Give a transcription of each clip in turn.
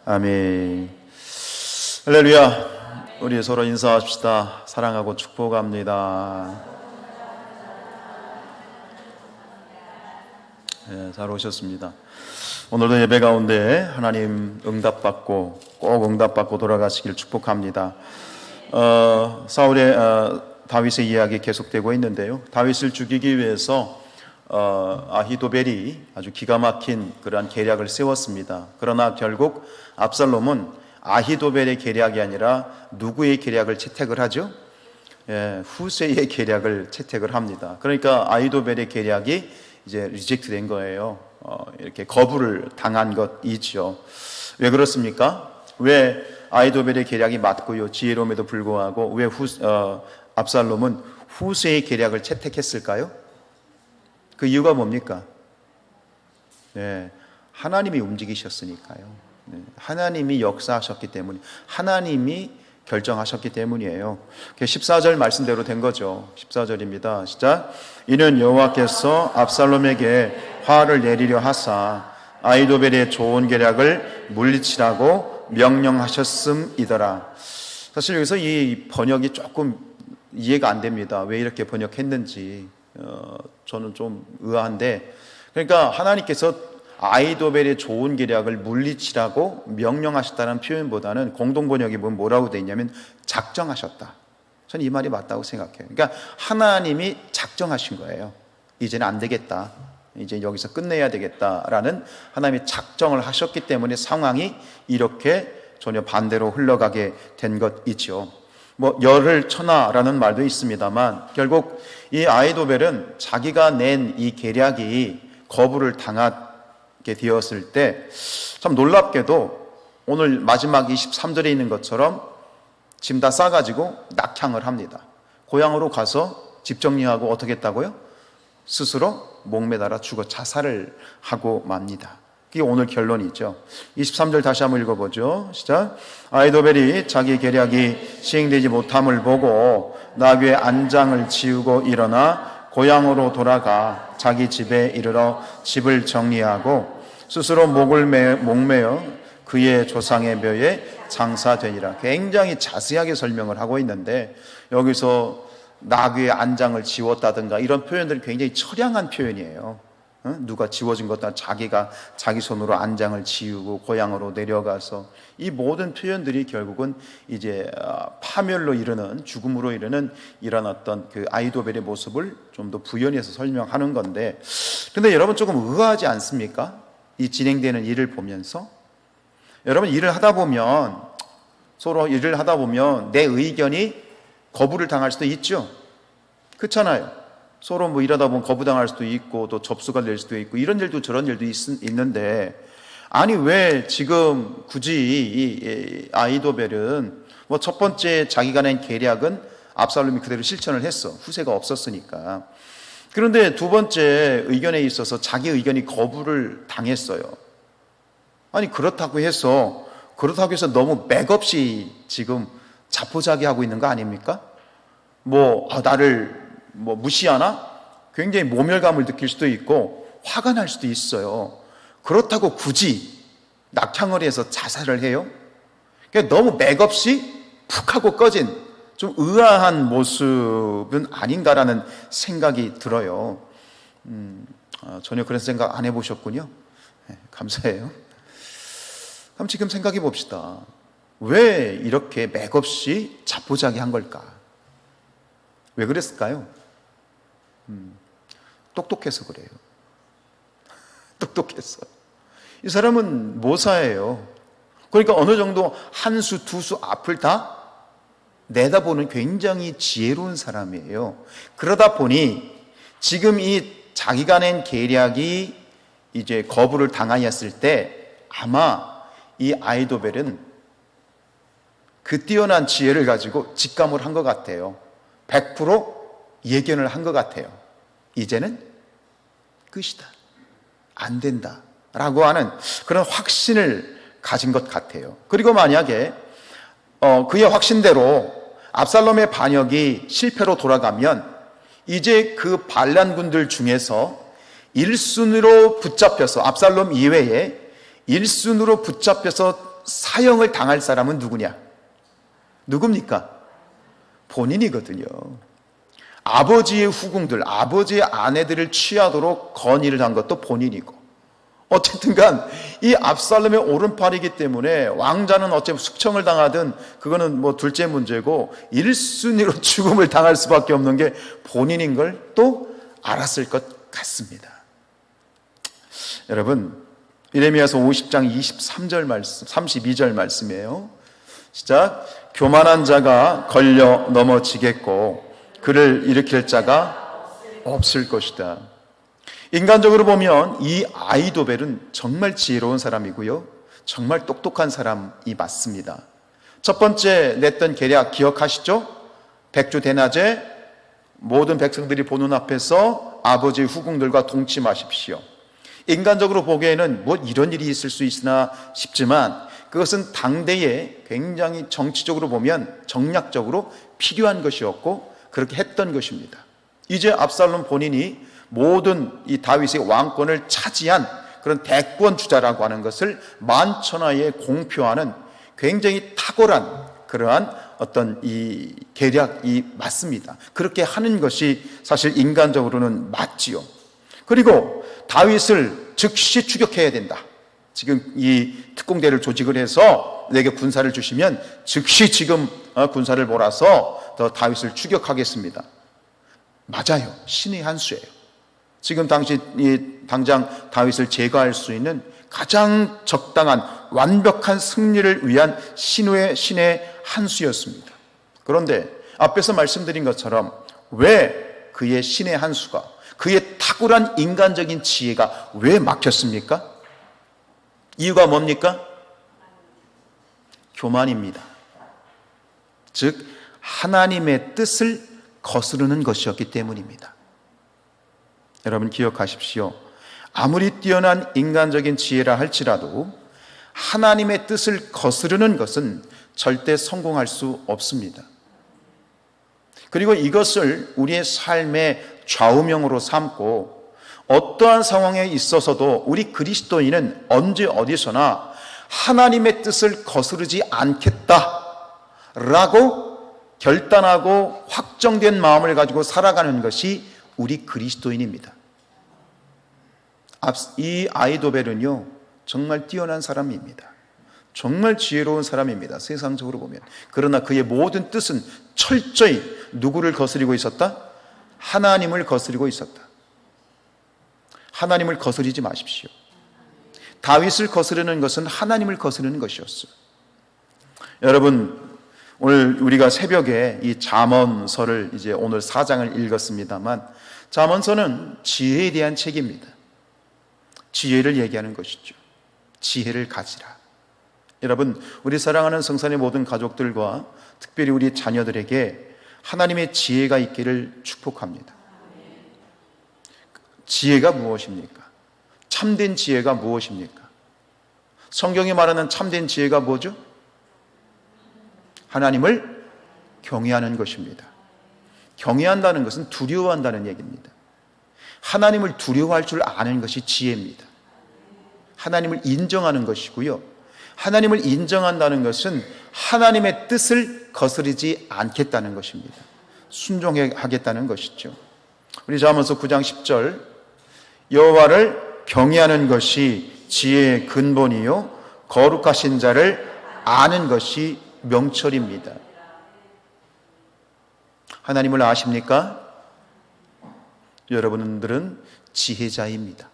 아멘. 할렐루야. 우리 서로 인사합시다. 사랑하고 축복합니다. 네, 잘 오셨습니다. 오늘도 예배 가운데 하나님 응답받고 꼭 응답받고 돌아가시길 축복합니다. 사울의 다윗의 이야기 계속되고 있는데요. 다윗을 죽이기 위해서 아히도벨이 아주 기가 막힌 그러한 계략을 세웠습니다. 그러나 결국 압살롬은 아히도벨의 계략이 아니라 누구의 계략을 채택을 하죠? 후세의 계략을 채택을 합니다. 그러니까 아히도벨의 계략이 이제 리젝트 된 거예요. 이렇게 거부를 당한 것이죠. 왜 그렇습니까? 왜 아히도벨의 계략이 맞고요, 지혜로움에도 불구하고 왜 압살롬은 후세의 계략을 채택했을까요? 그 이유가 뭡니까? 하나님이 움직이셨으니까요. 하나님이 역사하셨기 때문에, 하나님이 결정하셨기 때문이에요. 14절 말씀대로 된 거죠. 14절입니다. 시작. 이는 여호와께서 압살롬에게 화를 내리려 하사 아히도벨의 좋은 계략을 물리치라고 명령하셨음이더라. 사실 여기서 이 번역이 조금 이해가 안 됩니다. 왜 이렇게 번역했는지 저는 좀 의아한데, 그러니까 하나님께서 아히도벨의 좋은 계략을 물리치라고 명령하셨다는 표현보다는 공동번역이 뭐라고 되어 있냐면 작정하셨다. 저는 이 말이 맞다고 생각해요. 그러니까 하나님이 작정하신 거예요. 이제는 안 되겠다, 이제 여기서 끝내야 되겠다라는 하나님이 작정을 하셨기 때문에 상황이 이렇게 전혀 반대로 흘러가게 된 것이죠. 열을 쳐놔라는 말도 있습니다만, 결국 이 아히도벨은 자기가 낸 이 계략이 거부를 당하게 되었을 때 참 놀랍게도 오늘 마지막 23절에 있는 것처럼 짐 다 싸가지고 낙향을 합니다. 고향으로 가서 집 정리하고 어떻게 했다고요? 스스로 목매달아 죽어 자살을 하고 맙니다. 그게 오늘 결론이죠. 23절 다시 한번 읽어보죠. 시작. 아히도벨이 자기 계략이 시행되지 못함을 보고 나귀의 안장을 지우고 일어나 고향으로 돌아가 자기 집에 이르러 집을 정리하고 스스로 목매어 그의 조상의 묘에 장사되니라. 굉장히 자세하게 설명을 하고 있는데, 여기서 나귀의 안장을 지웠다든가 이런 표현들이 굉장히 처량한 표현이에요. 누가 지워진 것도 아니라 자기가 자기 손으로 안장을 지우고 고향으로 내려가서, 이 모든 표현들이 결국은 이제 파멸로 이르는, 죽음으로 이르는 이런 어떤 그 아히도벨의 모습을 좀 더 부연해서 설명하는 건데, 근데 여러분 조금 의아하지 않습니까? 이 진행되는 일을 보면서 여러분, 서로 일을 하다 보면 내 의견이 거부를 당할 수도 있죠. 그렇잖아요. 서로 일하다 보면 거부당할 수도 있고 또 접수가 될 수도 있고 이런 일도 저런 일도 있는데, 아니 왜 지금 굳이 이 아히도벨은 첫 번째 자기가 낸 계략은 압살롬이 그대로 실천을 했어. 후세가 없었으니까. 그런데 두 번째 의견에 있어서 자기 의견이 거부를 당했어요. 아니 그렇다고 해서 너무 맥없이 지금 자포자기하고 있는 거 아닙니까? 나를 무시하나? 굉장히 모멸감을 느낄 수도 있고 화가 날 수도 있어요. 그렇다고 굳이 낙향을 해서 자살을 해요? 그러니까 너무 맥없이 푹 하고 꺼진 좀 의아한 모습은 아닌가라는 생각이 들어요. 전혀 그런 생각 안 해보셨군요. 감사해요. 그럼 지금 생각해 봅시다. 왜 이렇게 맥없이 자포자기한 걸까? 왜 그랬을까요? 똑똑해서 그래요. 똑똑해서. 이 사람은 모사예요. 그러니까 어느 정도 한 수, 두 수 앞을 다 내다보는 굉장히 지혜로운 사람이에요. 그러다 보니 지금 이 자기가 낸 계략이 이제 거부를 당하였을 때 아마 이 아히도벨은 그 뛰어난 지혜를 가지고 직감을 한 것 같아요. 100% 예견을 한 것 같아요. 이제는 끝이다, 안 된다 라고 하는 그런 확신을 가진 것 같아요. 그리고 만약에 그의 확신대로 압살롬의 반역이 실패로 돌아가면 이제 그 반란군들 중에서 1순위로 붙잡혀서, 압살롬 이외에 1순위로 붙잡혀서 사형을 당할 사람은 누구냐? 누굽니까? 본인이거든요. 아버지의 후궁들, 아버지의 아내들을 취하도록 건의를 한 것도 본인이고, 어쨌든 간 이 압살롬의 오른팔이기 때문에 왕자는 어쩌면 숙청을 당하든 그거는 뭐 둘째 문제고 1순위로 죽음을 당할 수밖에 없는 게 본인인 걸 또 알았을 것 같습니다. 여러분, 예레미야서 50장 23절 말씀, 32절 말씀이에요. 시작. 교만한 자가 걸려 넘어지겠고 그를 일으킬 자가 없을 것이다. 인간적으로 보면 이 아히도벨은 정말 지혜로운 사람이고요, 정말 똑똑한 사람이 맞습니다. 첫 번째 냈던 계략 기억하시죠? 백주 대낮에 모든 백성들이 보는 앞에서 아버지의 후궁들과 동침하십시오. 인간적으로 보기에는 뭐 이런 일이 있을 수 있으나 싶지만 그것은 당대에 굉장히 정치적으로 보면 정략적으로 필요한 것이었고 그렇게 했던 것입니다. 이제 압살롬 본인이 모든 이 다윗의 왕권을 차지한 그런 대권 주자라고 하는 것을 만천하에 공표하는 굉장히 탁월한 그러한 어떤 이 계략이 맞습니다. 그렇게 하는 것이 사실 인간적으로는 맞지요. 그리고 다윗을 즉시 추격해야 된다. 지금 이 특공대를 조직을 해서 내게 군사를 주시면 즉시 지금 군사를 몰아서 더 다윗을 추격하겠습니다. 맞아요. 신의 한 수예요. 지금 당장 다윗을 제거할 수 있는 가장 적당한 완벽한 승리를 위한 신의 한 수였습니다. 그런데 앞에서 말씀드린 것처럼 왜 그의 신의 한 수가, 그의 탁월한 인간적인 지혜가 왜 막혔습니까? 이유가 뭡니까? 교만입니다. 즉 하나님의 뜻을 거스르는 것이었기 때문입니다. 여러분 기억하십시오. 아무리 뛰어난 인간적인 지혜라 할지라도 하나님의 뜻을 거스르는 것은 절대 성공할 수 없습니다. 그리고 이것을 우리의 삶의 좌우명으로 삼고 어떠한 상황에 있어서도 우리 그리스도인은 언제 어디서나 하나님의 뜻을 거스르지 않겠다라고 결단하고 확정된 마음을 가지고 살아가는 것이 우리 그리스도인입니다. 이 아히도벨은요 정말 뛰어난 사람입니다. 정말 지혜로운 사람입니다. 세상적으로 보면. 그러나 그의 모든 뜻은 철저히 누구를 거스리고 있었다? 하나님을 거스리고 있었다. 하나님을 거스리지 마십시오. 다윗을 거스르는 것은 하나님을 거스르는 것이었어요. 여러분, 오늘 우리가 새벽에 이 잠언서를 이제 오늘 4장을 읽었습니다만, 잠언서는 지혜에 대한 책입니다. 지혜를 얘기하는 것이죠. 지혜를 가지라. 여러분, 우리 사랑하는 성산의 모든 가족들과 특별히 우리 자녀들에게 하나님의 지혜가 있기를 축복합니다. 지혜가 무엇입니까? 참된 지혜가 무엇입니까? 성경이 말하는 참된 지혜가 뭐죠? 하나님을 경외하는 것입니다. 경외한다는 것은 두려워한다는 얘기입니다. 하나님을 두려워할 줄 아는 것이 지혜입니다. 하나님을 인정하는 것이고요. 하나님을 인정한다는 것은 하나님의 뜻을 거스르지 않겠다는 것입니다. 순종하겠다는 것이죠. 우리 잠언서 9장 10절, 여호와를 경외하는 것이 지혜의 근본이요 거룩하신 자를 아는 것이 명철입니다. 하나님을 아십니까? 여러분들은 지혜자입니다.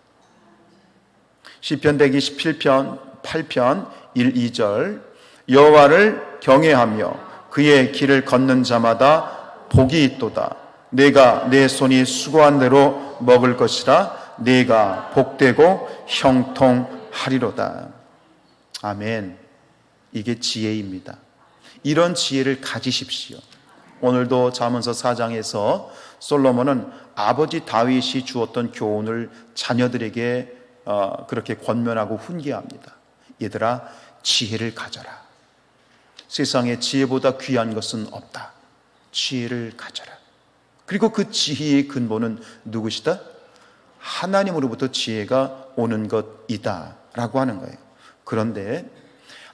시편 127편 8편 1, 2절, 여호와를 경외하며 그의 길을 걷는 자마다 복이 있도다. 내가 내 손이 수고한 대로 먹을 것이라. 내가 복되고 형통하리로다. 아멘. 이게 지혜입니다. 이런 지혜를 가지십시오. 오늘도 잠언서 4장에서 솔로몬은 아버지 다윗이 주었던 교훈을 자녀들에게 그렇게 권면하고 훈계합니다. 얘들아, 지혜를 가져라. 세상에 지혜보다 귀한 것은 없다. 지혜를 가져라. 그리고 그 지혜의 근본은 누구시다? 하나님으로부터 지혜가 오는 것이다 라고 하는 거예요. 그런데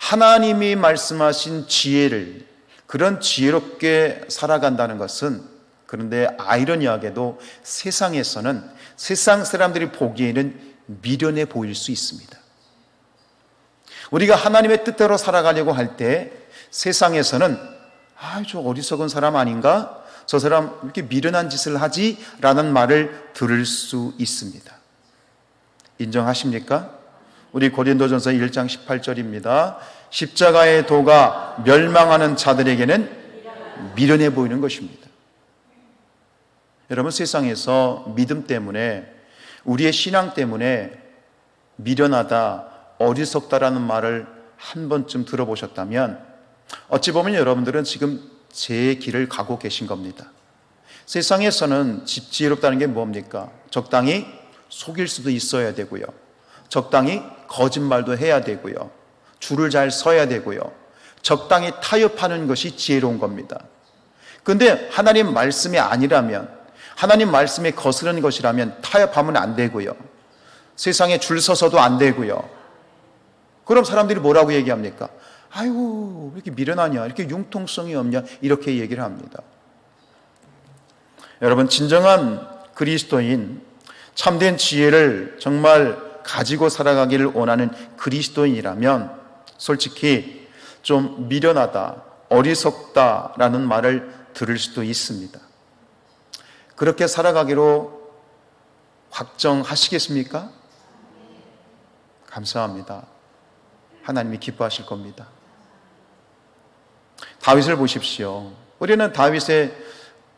하나님이 말씀하신 지혜를, 그런 지혜롭게 살아간다는 것은, 그런데 아이러니하게도 세상에서는, 세상 사람들이 보기에는 미련해 보일 수 있습니다. 우리가 하나님의 뜻대로 살아가려고 할 때 세상에서는 저 어리석은 사람 아닌가? 저 사람 왜 이렇게 미련한 짓을 하지? 라는 말을 들을 수 있습니다. 인정하십니까? 우리 고린도전서 1장 18절입니다. 십자가의 도가 멸망하는 자들에게는 미련해 보이는 것입니다. 여러분, 세상에서 믿음 때문에, 우리의 신앙 때문에 미련하다, 어리석다라는 말을 한 번쯤 들어보셨다면 어찌 보면 여러분들은 지금 제 길을 가고 계신 겁니다. 세상에서는 지혜롭다는 게 뭡니까? 적당히 속일 수도 있어야 되고요, 적당히 거짓말도 해야 되고요, 줄을 잘 서야 되고요, 적당히 타협하는 것이 지혜로운 겁니다. 그런데 하나님 말씀이 아니라면, 하나님 말씀에 거스르는 것이라면 타협하면 안 되고요, 세상에 줄 서서도 안 되고요. 그럼 사람들이 뭐라고 얘기합니까? 아이고, 왜 이렇게 미련하냐, 이렇게 융통성이 없냐, 이렇게 얘기를 합니다. 여러분, 진정한 그리스도인, 참된 지혜를 정말 가지고 살아가기를 원하는 그리스도인이라면 솔직히 좀 미련하다, 어리석다라는 말을 들을 수도 있습니다. 그렇게 살아가기로 확정하시겠습니까? 감사합니다. 하나님이 기뻐하실 겁니다. 다윗을 보십시오. 우리는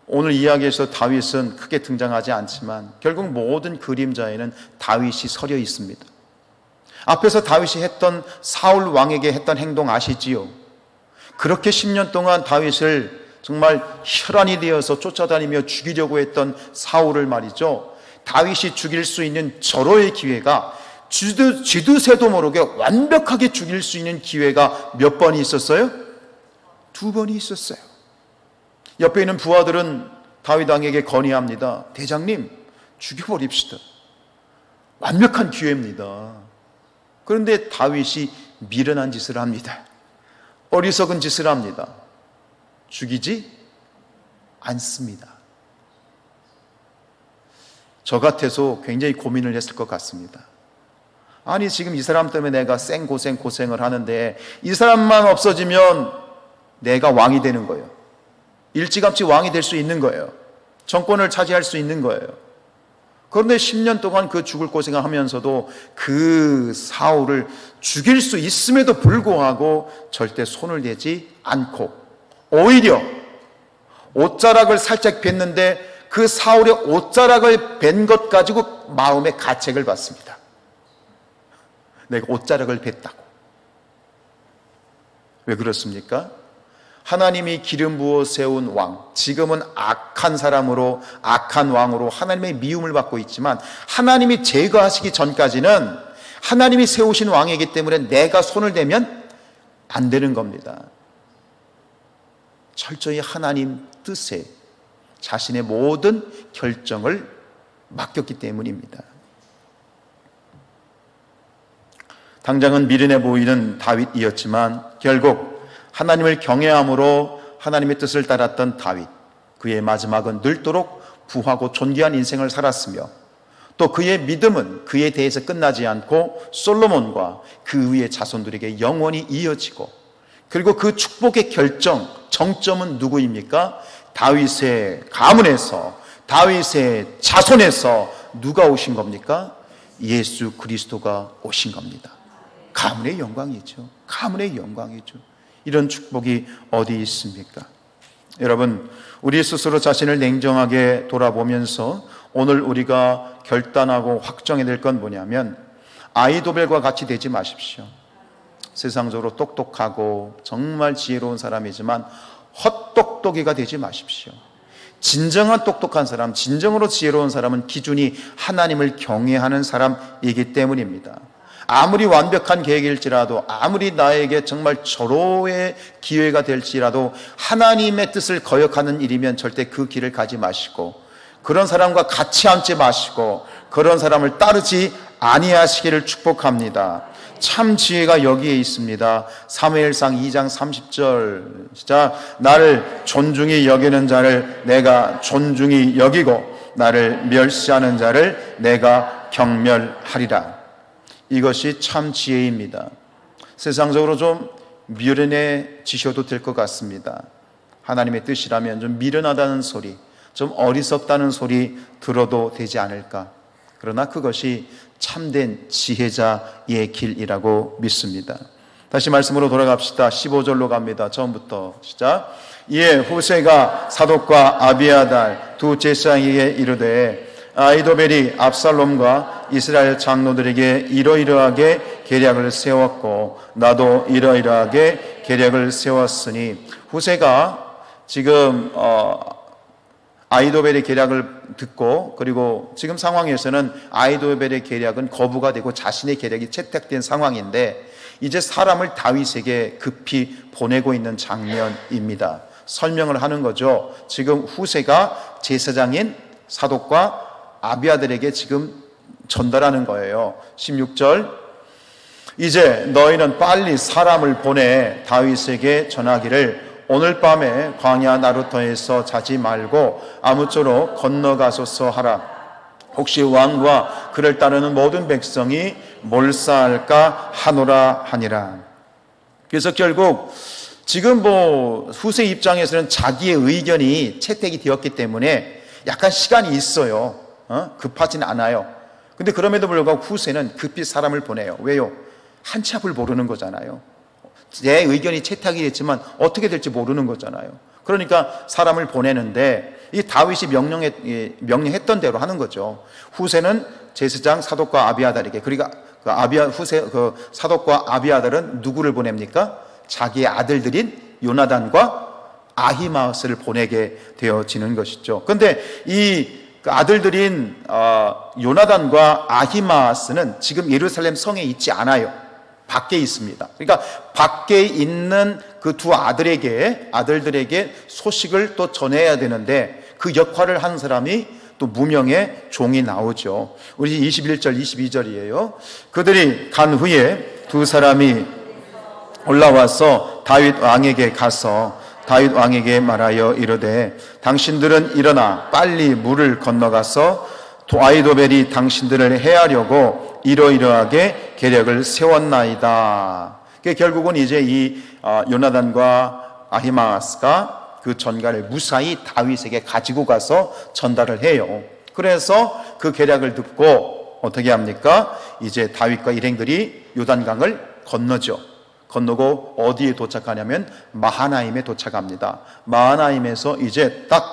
오늘 이야기에서 다윗은 크게 등장하지 않지만 결국 모든 그림자에는 다윗이 서려 있습니다. 앞에서 다윗이 했던, 사울 왕에게 했던 행동 아시지요? 그렇게 10년 동안 다윗을 정말 혈안이 되어서 쫓아다니며 죽이려고 했던 사울을 말이죠, 다윗이 죽일 수 있는 절호의 기회가, 쥐도 새도 모르게 완벽하게 죽일 수 있는 기회가 몇 번이 있었어요? 2번이 있었어요. 옆에 있는 부하들은 다윗 왕에게 건의합니다. 대장님, 죽여버립시다. 완벽한 기회입니다. 그런데 다윗이 미련한 짓을 합니다. 어리석은 짓을 합니다. 죽이지 않습니다. 저 같아서 굉장히 고민을 했을 것 같습니다. 아니, 지금 이 사람 때문에 내가 고생을 하는데 이 사람만 없어지면 내가 왕이 되는 거예요. 일찌감치 왕이 될 수 있는 거예요. 정권을 차지할 수 있는 거예요. 그런데 10년 동안 그 죽을 고생을 하면서도 그 사울을 죽일 수 있음에도 불구하고 절대 손을 대지 않고, 오히려 옷자락을 살짝 뱉는데 그 사울의 옷자락을 벤 것 가지고 마음에 가책을 받습니다. 내가 옷자락을 뱉다고. 왜 그렇습니까? 하나님이 기름 부어 세운 왕, 지금은 악한 사람으로, 악한 왕으로 하나님의 미움을 받고 있지만 하나님이 제거하시기 전까지는 하나님이 세우신 왕이기 때문에 내가 손을 대면 안 되는 겁니다. 철저히 하나님 뜻에 자신의 모든 결정을 맡겼기 때문입니다. 당장은 미련해 보이는 다윗이었지만 결국 하나님을 경외함으로 하나님의 뜻을 따랐던 다윗, 그의 마지막은 늘도록 부하고 존귀한 인생을 살았으며 또 그의 믿음은 그에 대해서 끝나지 않고 솔로몬과 그 위의 자손들에게 영원히 이어지고, 그리고 그 축복의 정점은 누구입니까? 다윗의 가문에서, 다윗의 자손에서 누가 오신 겁니까? 예수 그리스도가 오신 겁니다. 가문의 영광이죠. 가문의 영광이죠. 이런 축복이 어디 있습니까? 여러분, 우리 스스로 자신을 냉정하게 돌아보면서 오늘 우리가 결단하고 확정해야 될 건 뭐냐면, 아이도벨과 같이 되지 마십시오. 세상적으로 똑똑하고 정말 지혜로운 사람이지만 헛똑똑이가 되지 마십시오. 진정한 똑똑한 사람, 진정으로 지혜로운 사람은 기준이 하나님을 경외하는 사람이기 때문입니다. 아무리 완벽한 계획일지라도, 아무리 나에게 정말 절호의 기회가 될지라도 하나님의 뜻을 거역하는 일이면 절대 그 길을 가지 마시고, 그런 사람과 같이 앉지 마시고, 그런 사람을 따르지 아니하시기를 축복합니다. 참 지혜가 여기에 있습니다. 사무엘상 2장 30절 시작. 나를 존중히 여기는 자를 내가 존중히 여기고 나를 멸시하는 자를 내가 경멸하리라. 이것이 참 지혜입니다. 세상적으로 좀 미련해지셔도 될 것 같습니다. 하나님의 뜻이라면 좀 미련하다는 소리, 좀 어리석다는 소리 들어도 되지 않을까. 그러나 그것이 참된 지혜자의 길이라고 믿습니다. 다시 말씀으로 돌아갑시다. 15절로 갑니다. 처음부터 시작. 이에 후세가 사독과 아비아달 두 제사장에게 이르되 아히도벨이 압살롬과 이스라엘 장로들에게 이러이러하게 계략을 세웠고 나도 이러이러하게 계략을 세웠으니, 후세가 지금 아히도벨의 계략을 듣고, 그리고 지금 상황에서는 아히도벨의 계략은 거부가 되고 자신의 계략이 채택된 상황인데 이제 사람을 다윗에게 급히 보내고 있는 장면입니다. 설명을 하는 거죠. 지금 후세가 제사장인 사독과 아비아들에게 지금 전달하는 거예요. 16절, 이제 너희는 빨리 사람을 보내 다윗에게 전하기를 오늘 밤에 광야 나루터에서 자지 말고 아무쪼록 건너가소서 하라. 혹시 왕과 그를 따르는 모든 백성이 몰사할까 하노라 하니라. 그래서 결국 지금 후세 입장에서는 자기의 의견이 채택이 되었기 때문에 약간 시간이 있어요. 급하진 않아요. 근데 그럼에도 불구하고 후세는 급히 사람을 보내요. 왜요? 한치 앞을 모르는 거잖아요. 내 의견이 채택이 됐지만 어떻게 될지 모르는 거잖아요. 그러니까 사람을 보내는데 이 다윗이 명령했던 대로 하는 거죠. 후세는 제사장 사독과 아비아달에게, 그러니까 사독과 아비아달은 누구를 보냅니까? 자기의 아들들인 요나단과 아히마스를 보내게 되어지는 것이죠. 그런데 이 아들들인 요나단과 아히마스는 지금 예루살렘 성에 있지 않아요. 밖에 있습니다. 그러니까 밖에 있는 그 두 아들들에게 소식을 또 전해야 되는데 그 역할을 한 사람이 또 무명의 종이 나오죠. 우리 21절 22절이에요. 그들이 간 후에 두 사람이 올라와서 다윗 왕에게 가서 다윗 왕에게 말하여 이르되 당신들은 일어나 빨리 물을 건너가서 아히도벨이 당신들을 해하려고 이러이러하게 계략을 세웠나이다. 결국은 이제 이 요나단과 아히마스가 그 전갈을 무사히 다윗에게 가지고 가서 전달을 해요. 그래서 그 계략을 듣고 어떻게 합니까? 이제 다윗과 일행들이 요단강을 건너죠. 건너고 어디에 도착하냐면 마하나임에 도착합니다. 마하나임에서 이제 딱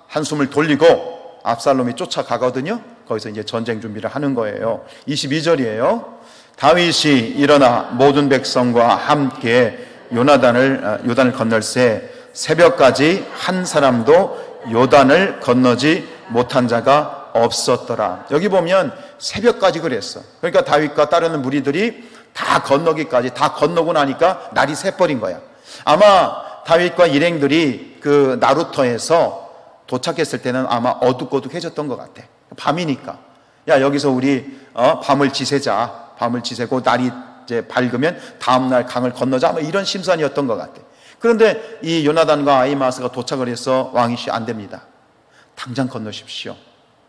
한숨을 돌리고 압살롬이 쫓아가거든요. 거기서 이제 전쟁 준비를 하는 거예요. 22절이에요. 다윗이 일어나 모든 백성과 함께 요단을 건널새 새벽까지 한 사람도 요단을 건너지 못한 자가 없었더라. 여기 보면 새벽까지 그랬어. 그러니까 다윗과 따르는 무리들이 다 건너기까지 다 건너고 나니까 날이 새버린 거야. 아마 다윗과 일행들이 그 나루터에서 도착했을 때는 아마 어둑어둑해졌던 것 같아. 밤이니까. 야, 여기서 우리 밤을 지새자. 밤을 지새고 날이 이제 밝으면 다음날 강을 건너자. 뭐 이런 심산이었던 것 같아. 그런데 이 요나단과 아히마스가 도착을 해서 왕이시 안 됩니다. 당장 건너십시오.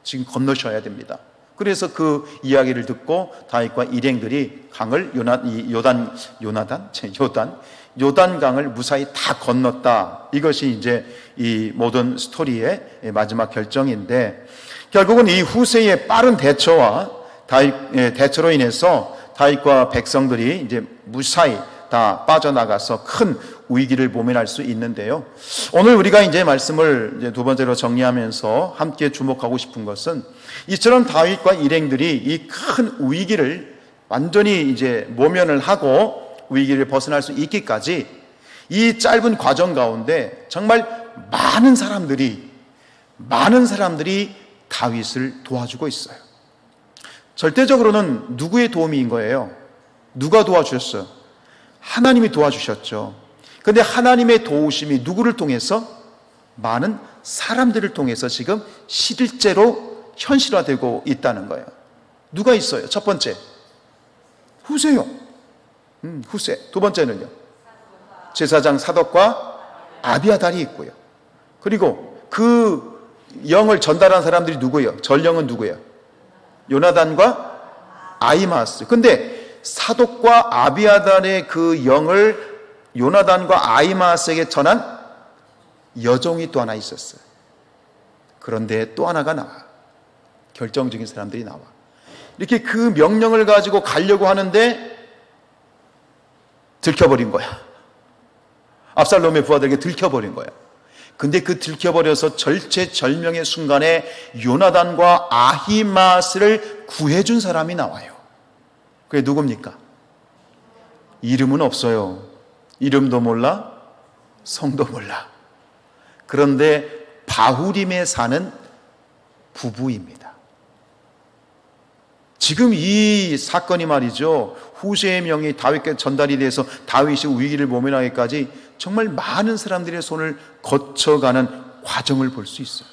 지금 건너셔야 됩니다. 그래서 그 이야기를 듣고 다윗과 일행들이 강을 요단강을 무사히 다 건넜다. 이것이 이제 이 모든 스토리의 마지막 결정인데, 결국은 이 후세의 빠른 대처로 인해서 다윗과 백성들이 이제 무사히 다 빠져나가서 큰 위기를 모면할 수 있는데요. 오늘 우리가 이제 말씀을 이제 두 번째로 정리하면서 함께 주목하고 싶은 것은 이처럼 다윗과 일행들이 이 큰 위기를 완전히 이제 모면을 하고 위기를 벗어날 수 있기까지 이 짧은 과정 가운데 정말 많은 사람들이 다윗을 도와주고 있어요. 절대적으로는 누구의 도움인 거예요? 누가 도와주셨어요? 하나님이 도와주셨죠. 그런데 하나님의 도우심이 누구를 통해서? 많은 사람들을 통해서 지금 실제로 현실화되고 있다는 거예요. 누가 있어요? 첫 번째, 후세요. 후세. 두 번째는요, 제사장 사독과 아비아달이 있고요. 그리고 그 영을 전달한 사람들이 누구예요? 전령은 누구예요? 요나단과 아히마아스. 근데 사독과 아비아달의 그 영을 요나단과 아히마아스에게 전한 여종이 또 하나 있었어요. 그런데 또 하나가 나와. 결정적인 사람들이 나와. 이렇게 그 명령을 가지고 가려고 하는데 들켜버린 거야. 압살롬의 부하들에게 들켜버린 거야. 근데 그 들켜버려서 절체절명의 순간에 요나단과 아히마스를 구해준 사람이 나와요. 그게 누굽니까? 이름은 없어요. 이름도 몰라, 성도 몰라. 그런데 바후림에 사는 부부입니다. 지금 이 사건이 말이죠, 후세의 명이 다윗께 전달이 돼서 다윗이 위기를 모면하기까지 정말 많은 사람들의 손을 거쳐가는 과정을 볼 수 있어요.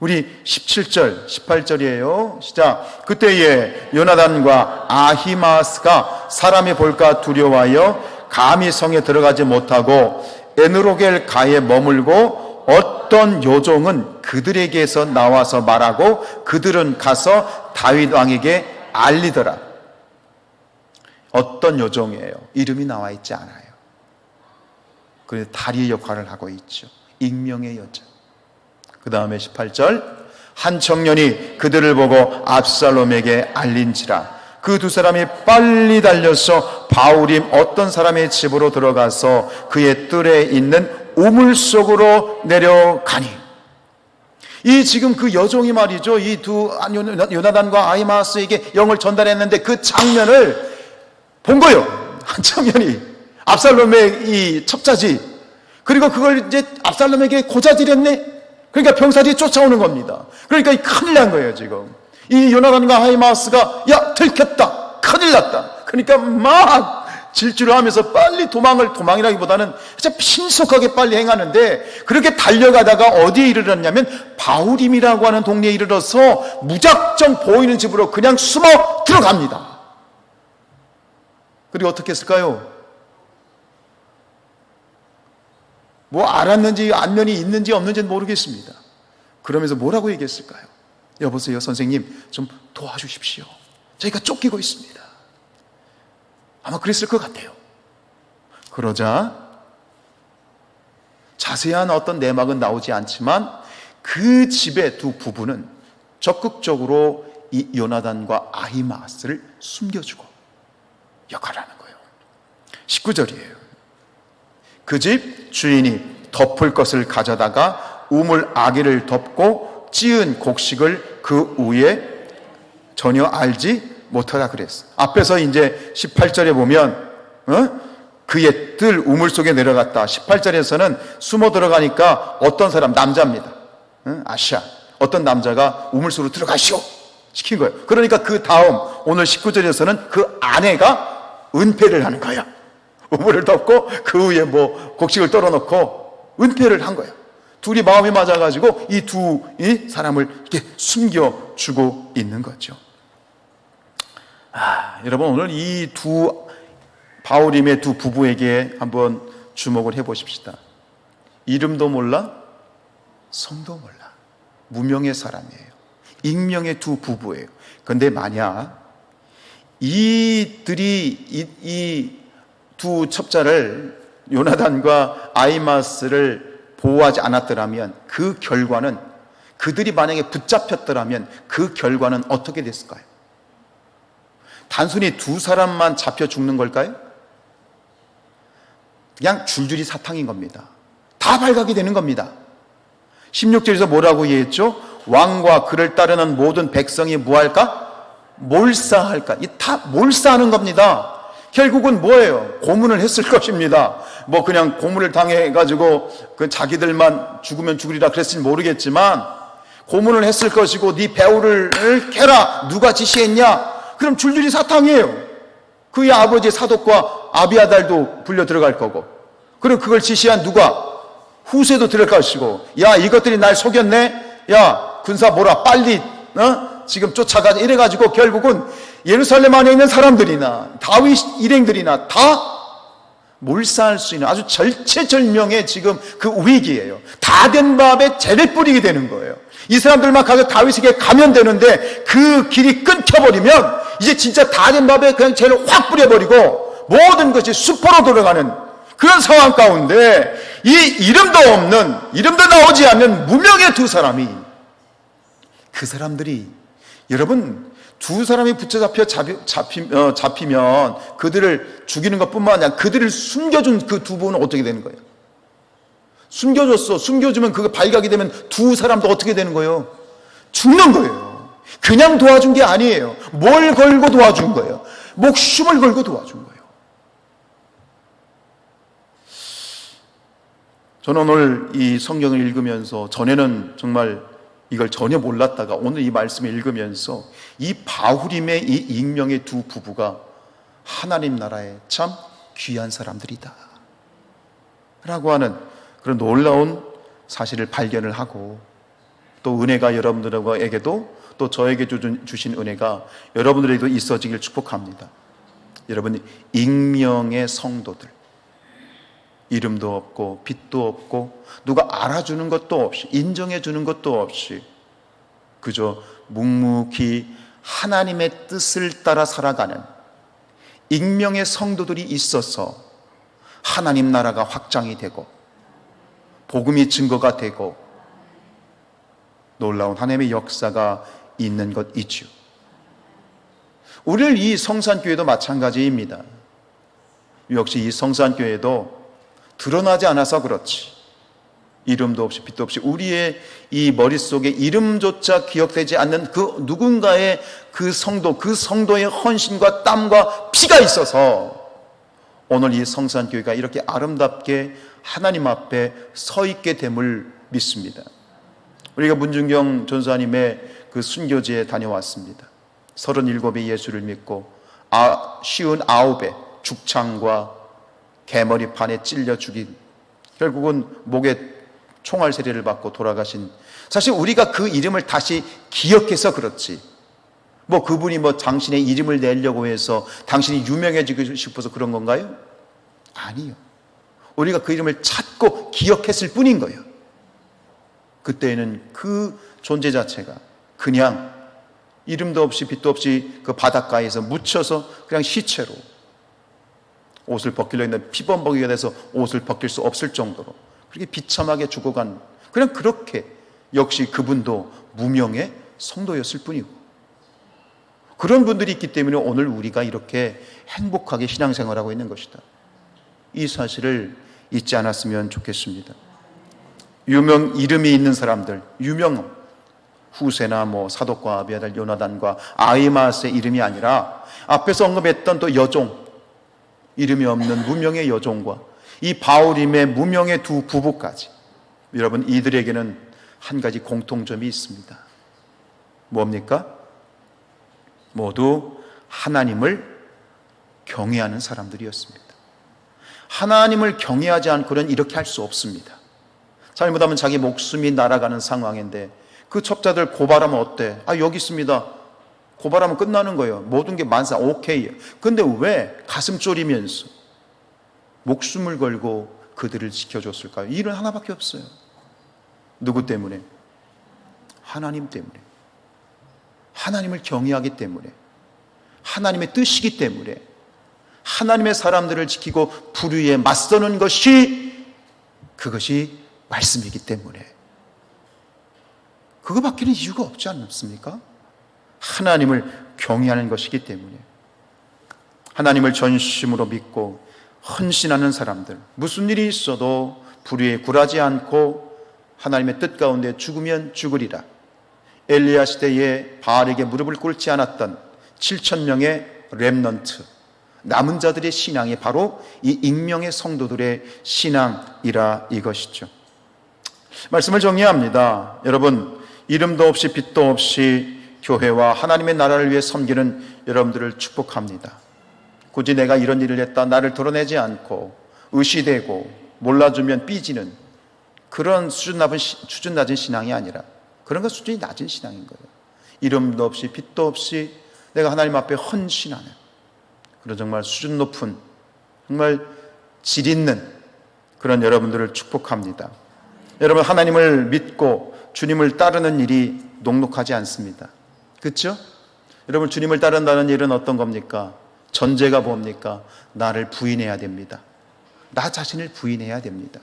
우리 17절, 18절이에요. 시작. 그때에 요나단과 아히마스가 사람이 볼까 두려워하여 감히 성에 들어가지 못하고 에느로겔 가에 머물고 어떤 요종은 그들에게서 나와서 말하고 그들은 가서 다윗 왕에게 알리더라. 어떤 요종이에요? 이름이 나와 있지 않아요. 그래서 다리의 역할을 하고 있죠. 익명의 여자. 그 다음에 18절. 한 청년이 그들을 보고 압살롬에게 알린지라. 그 두 사람이 빨리 달려서 바후림 어떤 사람의 집으로 들어가서 그의 뜰에 있는 우물 속으로 내려가니. 이 지금 그 여종이 말이죠, 이 두 요나단과 아히마스에게 영을 전달했는데 그 장면을 본 거예요. 한 청년이 압살롬의 이 첩자지. 그리고 그걸 이제 압살롬에게 고자질했네. 그러니까 병사들이 쫓아오는 겁니다. 그러니까 큰일 난 거예요. 지금 이 요나단과 아히마스가 야 들켰다, 큰일 났다. 그러니까 막 질주를 하면서 빨리 도망이라기보다는 진짜 신속하게 빨리 행하는데, 그렇게 달려가다가 어디에 이르렀냐면 바후림이라고 하는 동네에 이르러서 무작정 보이는 집으로 그냥 숨어 들어갑니다. 그리고 어떻게 했을까요? 뭐 알았는지 안면이 있는지 없는지는 모르겠습니다. 그러면서 뭐라고 얘기했을까요? 여보세요, 선생님 좀 도와주십시오. 저희가 쫓기고 있습니다. 아마 그랬을 것 같아요. 그러자 자세한 어떤 내막은 나오지 않지만 그 집의 두 부부는 적극적으로 이 요나단과 아히마스를 숨겨주고 역할을 하는 거예요. 19절이에요. 그 집 주인이 덮을 것을 가져다가 우물 아기를 덮고 찌은 곡식을 그 위에 전혀 알지 못하다 그랬어. 앞에서 이제 18절에 보면 그의 뜰 우물 속에 내려갔다. 18절에서는 숨어 들어가니까 어떤 사람, 남자입니다. 아시아 어떤 남자가 우물 속으로 들어가시오 시킨 거예요. 그러니까 그 다음 오늘 19절에서는 그 아내가 은폐를 하는 거야. 우물을 덮고 그 위에 뭐 곡식을 떨어놓고 은폐를 한 거예요. 둘이 마음이 맞아가지고 이 사람을 이렇게 숨겨주고 있는 거죠. 여러분 오늘 이 두 바후림의 두 부부에게 한번 주목을 해보십시다. 이름도 몰라, 성도 몰라, 무명의 사람이에요. 익명의 두 부부예요. 그런데 만약 이들이 이 두 첩자를 요나단과 아히마스를 보호하지 않았더라면 그 결과는, 그들이 만약에 붙잡혔더라면 그 결과는 어떻게 됐을까요? 단순히 두 사람만 잡혀 죽는 걸까요? 그냥 줄줄이 사탕인 겁니다. 다 발각이 되는 겁니다. 16절에서 뭐라고 얘기했죠? 왕과 그를 따르는 모든 백성이 뭐할까? 몰사할까? 이 다 몰사하는 겁니다. 결국은 뭐예요? 고문을 했을 것입니다. 뭐 그냥 고문을 당해가지고 그 자기들만 죽으면 죽으리라 그랬을지 모르겠지만 고문을 했을 것이고, 네 배우를 캐라 누가 지시했냐? 그럼 줄줄이 사탕이에요. 그의 아버지 사독과 아비아달도 불려 들어갈 거고, 그리고 그걸 지시한 누가? 후세도 들어갈 것이고, 야 이것들이 날 속였네? 야 군사 몰아, 빨리 지금 쫓아가자 이래가지고 결국은 예루살렘 안에 있는 사람들이나 다윗 일행들이나 다 몰살할 수 있는 아주 절체절명의 지금 그 위기예요. 다 된 밥에 재를 뿌리게 되는 거예요. 이 사람들만 가서 다윗에게 가면 되는데 그 길이 끊겨버리면 이제 진짜 다 된 밥에 그냥 재를 확 뿌려버리고 모든 것이 수포로 돌아가는 그런 상황 가운데 이 이름도 없는, 이름도 나오지 않는 무명의 두 사람이, 그 사람들이, 여러분, 두 사람이 잡히면 그들을 죽이는 것뿐만 아니라 그들을 숨겨준 그 두 분은 어떻게 되는 거예요? 숨겨주면 그거 발각이 되면 두 사람도 어떻게 되는 거예요? 죽는 거예요. 그냥 도와준 게 아니에요. 뭘 걸고 도와준 거예요? 목숨을 걸고 도와준 거예요. 저는 오늘 이 성경을 읽으면서, 전에는 정말 이걸 전혀 몰랐다가 오늘 이 말씀을 읽으면서 이 바후림의 이 익명의 두 부부가 하나님 나라에 참 귀한 사람들이다 라고 하는 그런 놀라운 사실을 발견을 하고, 또 은혜가 여러분들에게도 또 저에게 주신 은혜가 여러분들에게도 있어지길 축복합니다. 여러분, 익명의 성도들, 이름도 없고 빛도 없고 누가 알아주는 것도 없이 인정해 주는 것도 없이 그저 묵묵히 하나님의 뜻을 따라 살아가는 익명의 성도들이 있어서 하나님 나라가 확장이 되고 복음이 증거가 되고 놀라운 하나님의 역사가 있는 것이죠. 우리를 이 성산교회도 마찬가지입니다. 역시 이 성산교회도 드러나지 않아서 그렇지, 이름도 없이 빛도 없이 우리의 이 머릿속에 이름조차 기억되지 않는 그 누군가의 그 성도, 그 성도의 헌신과 땀과 피가 있어서 오늘 이 성산교회가 이렇게 아름답게 하나님 앞에 서 있게 됨을 믿습니다. 우리가 문중경 전사님의 그 순교지에 다녀왔습니다. 37의 예수를 믿고 59의 죽창과 개머리판에 찔려 죽인, 결국은 목에 총알 세례를 받고 돌아가신, 사실 우리가 그 이름을 다시 기억해서 그렇지, 뭐 그분이 뭐 당신의 이름을 내려고 해서 당신이 유명해지고 싶어서 그런 건가요? 아니요. 우리가 그 이름을 찾고 기억했을 뿐인 거예요. 그때에는 그 존재 자체가 그냥 이름도 없이 빛도 없이 그 바닷가에서 묻혀서 그냥 시체로 옷을 벗기려 했는데 피범벅이가 돼서 옷을 벗길 수 없을 정도로 그렇게 비참하게 죽어간, 그냥 그렇게 역시 그분도 무명의 성도였을 뿐이고, 그런 분들이 있기 때문에 오늘 우리가 이렇게 행복하게 신앙생활하고 있는 것이다. 이 사실을 잊지 않았으면 좋겠습니다. 이름이 있는 사람들, 유명 후세나 뭐 사독과 아비아달, 요나단과 아히마스의 이름이 아니라 앞에서 언급했던 또 여종, 이름이 없는 무명의 여종과 이 바울임의 무명의 두 부부까지, 여러분, 이들에게는 한 가지 공통점이 있습니다. 뭡니까? 모두 하나님을 경외하는 사람들이었습니다. 하나님을 경외하지 않고는 이렇게 할 수 없습니다. 잘못하면 자기 목숨이 날아가는 상황인데 그 첩자들 고발하면 어때? 여기 있습니다. 고발하면 끝나는 거예요. 모든 게 만사 오케이예요. 근데 왜 가슴 졸이면서 목숨을 걸고 그들을 지켜줬을까요? 일은 하나밖에 없어요. 누구 때문에? 하나님 때문에. 하나님을 경외하기 때문에, 하나님의 뜻이기 때문에, 하나님의 사람들을 지키고 불의에 맞서는 것이, 그것이 말씀이기 때문에, 그거밖에는 이유가 없지 않습니까? 하나님을 경외하는 것이기 때문에. 하나님을 전심으로 믿고 헌신하는 사람들, 무슨 일이 있어도 불의에 굴하지 않고 하나님의 뜻 가운데 죽으면 죽으리라. 엘리야 시대에 바알에게 무릎을 꿇지 않았던 7,000명의 렘넌트, 남은 자들의 신앙이 바로 이 익명의 성도들의 신앙이라 이것이죠. 말씀을 정리합니다. 여러분, 이름도 없이 빛도 없이 교회와 하나님의 나라를 위해 섬기는 여러분들을 축복합니다. 굳이 내가 이런 일을 했다, 나를 드러내지 않고 의시되고 몰라주면 삐지는 그런 수준 낮은 신앙이 아니라, 그런 것 수준이 낮은 신앙인 거예요. 이름도 없이 빛도 없이 내가 하나님 앞에 헌신하는 그런 정말 수준 높은 정말 질 있는 그런 여러분들을 축복합니다. 여러분, 하나님을 믿고 주님을 따르는 일이 녹록하지 않습니다. 그렇죠? 여러분, 주님을 따른다는 일은 어떤 겁니까? 전제가 뭡니까? 나를 부인해야 됩니다. 나 자신을 부인해야 됩니다.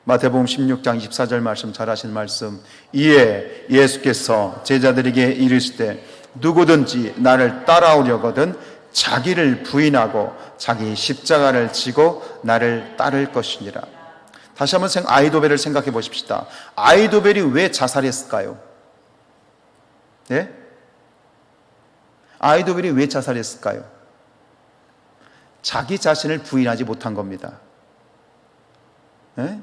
마태복음 16장 24절 말씀, 잘 아시는 말씀. 이에 예수께서 제자들에게 이르시되 누구든지 나를 따라오려거든 자기를 부인하고 자기 십자가를 지고 나를 따를 것이니라. 다시 한번 아이도벨을 생각해 보십시다. 아이도벨이 왜 자살했을까요? 네? 아이도벨이 왜 자살했을까요? 자기 자신을 부인하지 못한 겁니다. 네?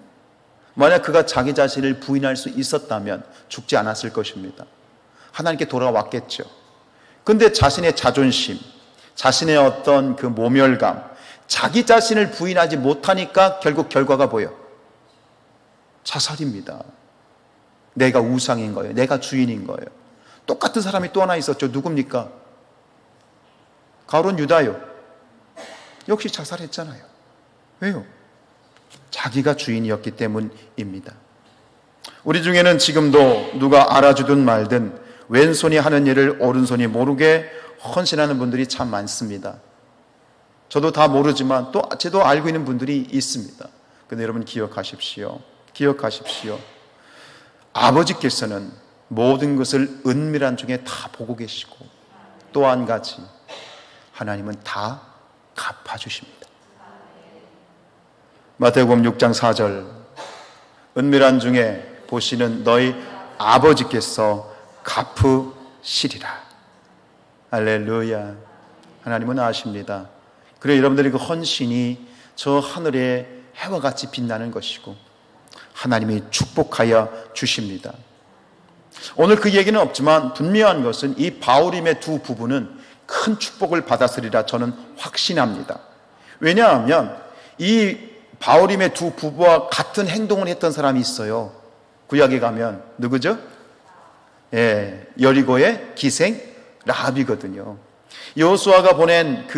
만약 그가 자기 자신을 부인할 수 있었다면 죽지 않았을 것입니다. 하나님께 돌아왔겠죠. 근데 자신의 자존심, 자신의 어떤 그 모멸감, 자기 자신을 부인하지 못하니까 결국 결과가 뭐예요? 자살입니다. 내가 우상인 거예요. 내가 주인인 거예요. 똑같은 사람이 또 하나 있었죠. 누굽니까? 가룟 유다요. 역시 자살했잖아요. 왜요? 자기가 주인이었기 때문입니다. 우리 중에는 지금도 누가 알아주든 말든 왼손이 하는 일을 오른손이 모르게 헌신하는 분들이 참 많습니다. 저도 다 모르지만 또 저도 알고 있는 분들이 있습니다. 근데 여러분 기억하십시오. 아버지께서는 모든 것을 은밀한 중에 다 보고 계시고 또 한 가지, 하나님은 다 갚아주십니다. 마태복음 6장 4절, 은밀한 중에 보시는 너희 아버지께서 갚으시리라. 할렐루야. 하나님은 아십니다. 그래, 여러분들의 그 헌신이 저 하늘의 해와 같이 빛나는 것이고 하나님이 축복하여 주십니다. 오늘 그 얘기는 없지만 분명한 것은 이 바울임의 두 부부는 큰 축복을 받았으리라 저는 확신합니다. 왜냐하면 이 바울임의 두 부부와 같은 행동을 했던 사람이 있어요. 구약에 가면 누구죠? 여리고의 기생 라합이거든요. 여호수아가 보낸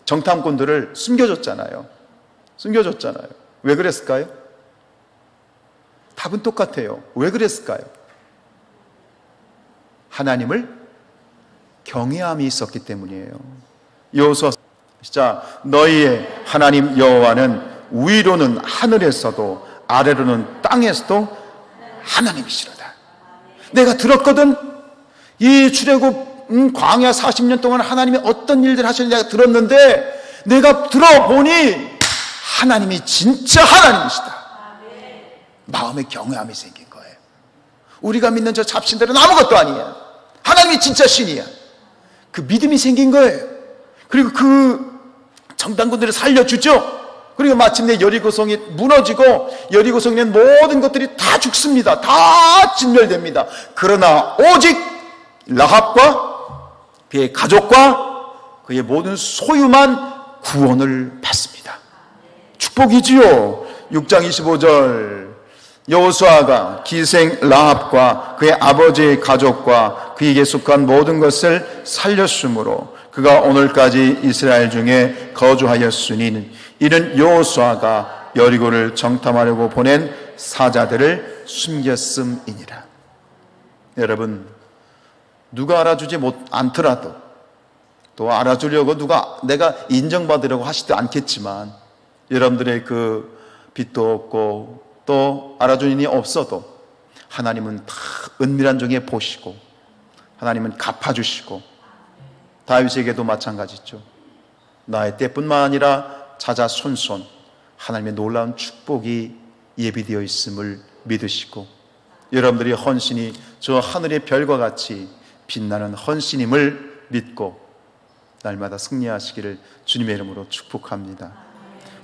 정탐꾼들을 숨겨줬잖아요. 왜 그랬을까요? 답은 똑같아요. 왜 그랬을까요? 하나님을 경외함이 있었기 때문이에요. 여호수아 자, 너희의 하나님 여호와는 위로는 하늘에서도 아래로는 땅에서도 하나님이시로다. 내가 들었거든. 이 출애굽 광야 40년 동안 하나님이 어떤 일들 하셨는지 내가 들었는데 내가 들어보니 하나님이 진짜 하나님이시다. 마음에 경외함이 생긴 거예요. 우리가 믿는 저 잡신들은 아무것도 아니야. 하나님이 진짜 신이야. 그 믿음이 생긴 거예요. 그리고 그 정탐꾼들을 살려주죠. 그리고 마침내 여리고성이 무너지고 여리고성에 모든 것들이 다 죽습니다. 다 진멸됩니다. 그러나 오직 라합과 그의 가족과 그의 모든 소유만 구원을 받습니다. 축복이지요. 6장 25절 여호수아가 기생 라합과 그의 아버지의 가족과 그에게 속한 모든 것을 살렸으므로 그가 오늘까지 이스라엘 중에 거주하였으니 이는 여호수아가 여리고를 정탐하려고 보낸 사자들을 숨겼음이니라. 여러분, 누가 알아주지 않더라도 또 알아주려고 누가 내가 인정받으려고 하지도 않겠지만 여러분들의 그 빚도 없고 또 알아주는 이이 없어도 하나님은 다 은밀한 중에 보시고 하나님은 갚아주시고 다윗에게도 마찬가지죠. 나의 때뿐만 아니라 자자손손 하나님의 놀라운 축복이 예비되어 있음을 믿으시고 여러분들의 헌신이 저 하늘의 별과 같이 빛나는 헌신임을 믿고 날마다 승리하시기를 주님의 이름으로 축복합니다.